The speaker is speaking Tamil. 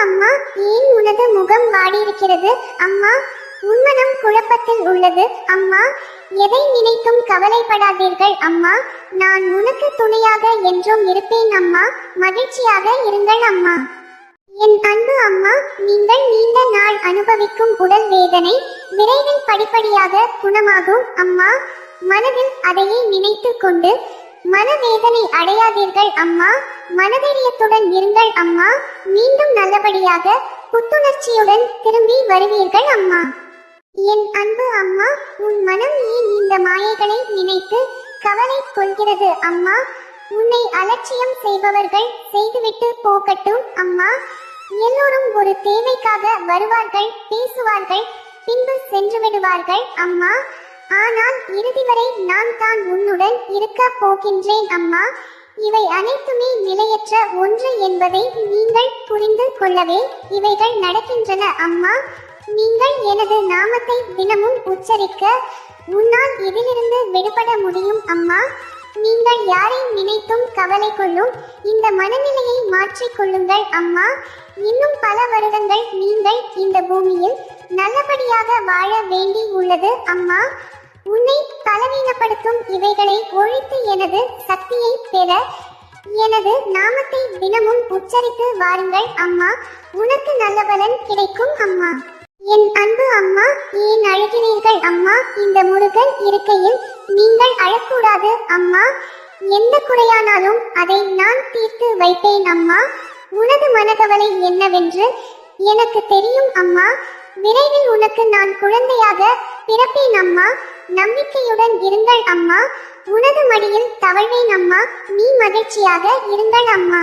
அம்மா, ஏன் உனது முகம் வாடியிருக்கிறது அம்மா? உன்மனம் குழப்பத்தில் உள்ளது அம்மா. எதை நினைத்தும் கவலைப்படாதீர்கள் அம்மா. நான் உனக்கு துணையாக என்றும் இருப்பேன் அம்மா. மகிழ்ச்சியாக இருங்கள் அம்மா. என் அன்பு அம்மா, நீங்கள் நீண்ட நாள் அனுபவிக்கும் உடல் வேதனை விரைவில் படிப்படியாக குணமாகும் அம்மா. மனதில் அதையே நினைத்து கொண்டு மனவேதனை அடையாதீர்கள் அம்மா. மனதைரியத்துடன் இருங்கள் அம்மா. மீண்டும் நல்லபடியாக புத்துணர்ச்சியுடன் திரும்பி வருவீர்கள் அம்மா. என் அன்பு அம்மா, உன் மனம் ஏன் இந்த மாயைகளை நினைத்து கவலை கொள்கிறது அம்மா? உன்னை அலட்சியம் செய்பவர்கள் செய்துவிட்டு போகட்டும் அம்மா. எல்லோரும் ஒரு தேவைக்காக வருவார்கள், பேசுவார்கள், பின்பு சென்று விடுவார்கள் அம்மா. ஆனால் இறுதி வரை நான் தான் உன்னுடன் இருக்க போகின்றேன் அம்மா. இவை அனைத்துமே நிலையற்ற ஒன்று என்பதை நீங்கள் புரிந்து கொள்ளவே இவைகள் நடக்கின்றன அம்மா. நீங்கள் எனது நாமத்தை தினமும் உச்சரிக்க உன்னால் இதிலிருந்து விடுபட முடியும் அம்மா. நீங்கள் யாரை நினைத்தும் கவலை கொள்ளும் இந்த மனநிலையை மாற்றிக்கொள்ளுங்கள் அம்மா. இன்னும் பல வருடங்கள் நீங்கள் இந்த பூமியில் நல்லபடியாக வாழ வேண்டி உள்ளது அம்மா. உன்னை பலவீனப்படுத்தும் இவைகளை ஒழித்து எனது சக்தியை பெற எனது நாமத்தை தினமும் உச்சரித்து வாருங்கள் அம்மா. உனக்கு நல்ல பலன் கிடைக்கும் அம்மா. என் அன்பு அம்மா, ஏன் அழுகிறீர்கள் அம்மா? இந்த முருகன் இருக்கையில் நீங்கள் அழக்கூடாது அம்மா. எந்த குறையானாலும் அதை நான் தீர்த்து வைப்பேன் அம்மா. உனது மனக்கவலை என்னவென்று எனக்கு தெரியும் அம்மா. விரைவில் உனக்கு நான் குழந்தையாக பிறப்பேன் அம்மா. நம்பிக்கையுடன் இருங்கள் அம்மா. உனது மடியில் தவழ்வேன் அம்மா. நீ மகிழ்ச்சியாக இருங்கள் அம்மா.